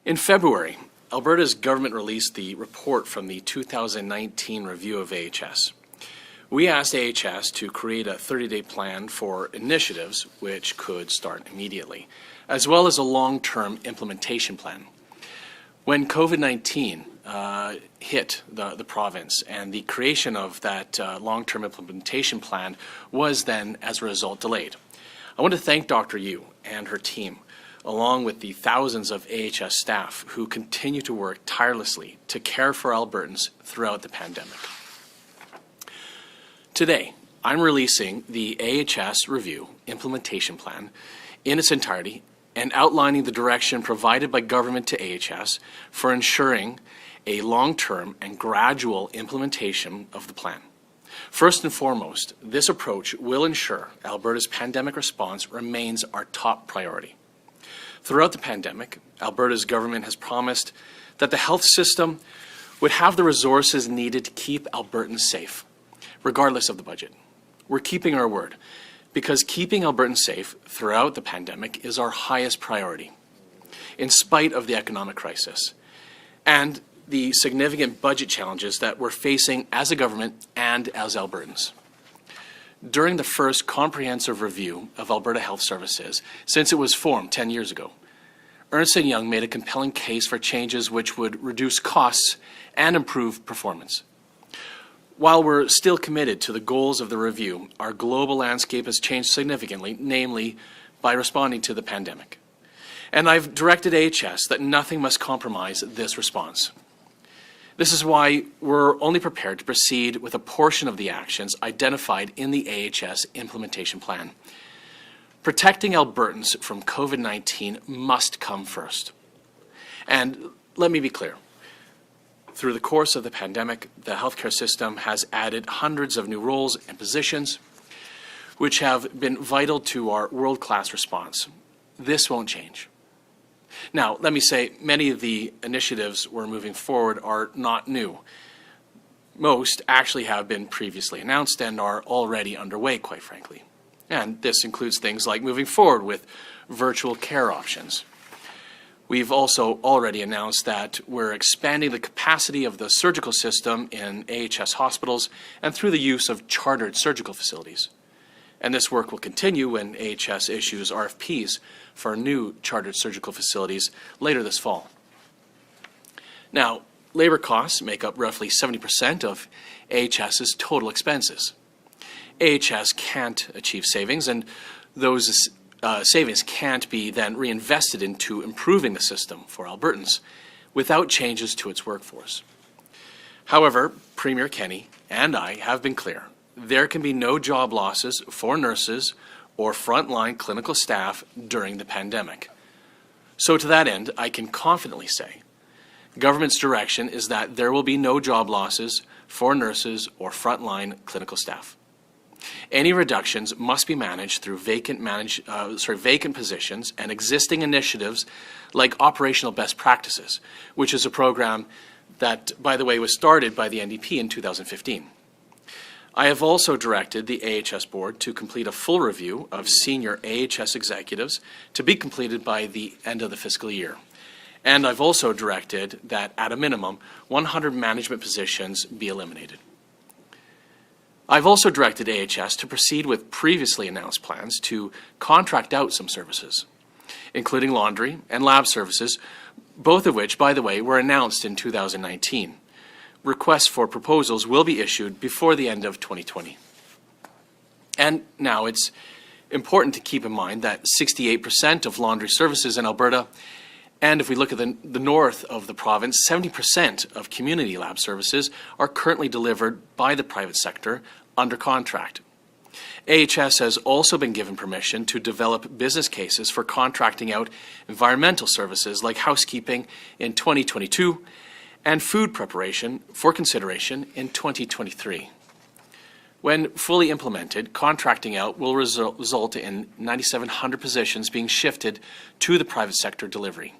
In February, Alberta's government released the report from the 2019 review of AHS. We asked AHS to create a 30-day plan for initiatives which could start immediately, as well as a long-term implementation plan. When COVID-19 hit the province, and the creation of that long-term implementation plan was then, as a result, delayed. I want to thank Dr. Yu and her team, along with the thousands of AHS staff who continue to work tirelessly to care for Albertans throughout the pandemic. Today, I'm releasing the AHS Review Implementation Plan in its entirety and outlining the direction provided by government to AHS for ensuring a long-term and gradual implementation of the plan. First and foremost, this approach will ensure Alberta's pandemic response remains our top priority. Throughout the pandemic, Alberta's government has promised that the health system would have the resources needed to keep Albertans safe, regardless of the budget. We're keeping our word, because keeping Albertans safe throughout the pandemic is our highest priority, in spite of the economic crisis and the significant budget challenges that we're facing as a government and as Albertans. During the first comprehensive review of Alberta Health Services since it was formed 10 years ago, Ernst & Young made a compelling case for changes which would reduce costs and improve performance. While we're still committed to the goals of the review, our global landscape has changed significantly, namely by responding to the pandemic. And I've directed AHS that nothing must compromise this response. This is why we're only prepared to proceed with a portion of the actions identified in the AHS implementation plan. Protecting Albertans from COVID-19 must come first. And let me be clear. Through the course of the pandemic, the healthcare system has added hundreds of new roles and positions which have been vital to our world-class response. This won't change. Now, let me say, many of the initiatives we're moving forward are not new. Most actually have been previously announced and are already underway, quite frankly. And this includes things like moving forward with virtual care options. We've also already announced that we're expanding the capacity of the surgical system in AHS hospitals and through the use of chartered surgical facilities. And this work will continue when AHS issues RFPs for new chartered surgical facilities later this fall. Now, labor costs make up roughly 70% of AHS's total expenses. AHS can't achieve savings, and those savings can't be then reinvested into improving the system for Albertans without changes to its workforce. However, Premier Kenney and I have been clear. There can be no job losses for nurses or frontline clinical staff during the pandemic. So to that end, I can confidently say government's direction is that there will be no job losses for nurses or frontline clinical staff. Any reductions must be managed through vacant positions and existing initiatives like operational best practices, which is a program that, by the way, was started by the NDP in 2015. I have also directed the AHS board to complete a full review of senior AHS executives to be completed by the end of the fiscal year. And I've also directed that, at a minimum, 100 management positions be eliminated. I've also directed AHS to proceed with previously announced plans to contract out some services, including laundry and lab services, both of which, by the way, were announced in 2019. Requests for proposals will be issued before the end of 2020. And now it's important to keep in mind that 68% of laundry services in Alberta, and if we look at the north of the province, 70% of community lab services are currently delivered by the private sector under contract. AHS has also been given permission to develop business cases for contracting out environmental services like housekeeping in 2022 and food preparation for consideration in 2023. When fully implemented, contracting out will result in 9,700 positions being shifted to private sector delivery.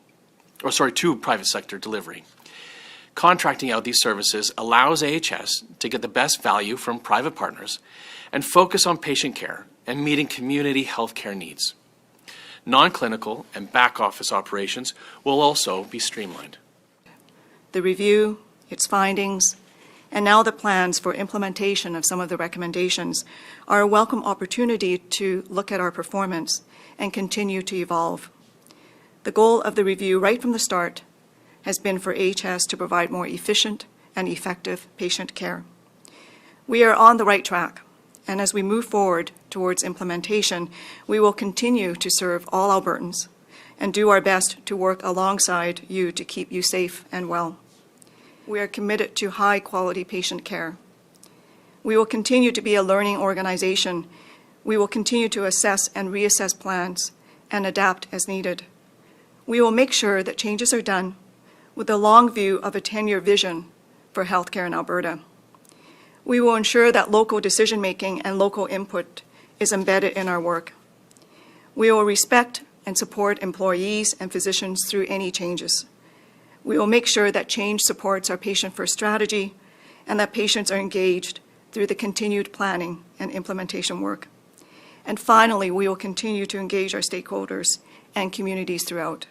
Contracting out these services allows AHS to get the best value from private partners and focus on patient care and meeting community health care needs. Non-clinical and back-office operations will also be streamlined. The review, its findings, and now the plans for implementation of some of the recommendations are a welcome opportunity to look at our performance and continue to evolve. The goal of the review right from the start has been for AHS to provide more efficient and effective patient care. We are on the right track, and as we move forward towards implementation, we will continue to serve all Albertans and do our best to work alongside you to keep you safe and well. We are committed to high-quality patient care. We will continue to be a learning organization. We will continue to assess and reassess plans and adapt as needed. We will make sure that changes are done with a long view of a 10-year vision for healthcare in Alberta. We will ensure that local decision-making and local input is embedded in our work. We will respect and support employees and physicians through any changes. We will make sure that change supports our patient-first strategy and that patients are engaged through the continued planning and implementation work. And finally, we will continue to engage our stakeholders and communities throughout.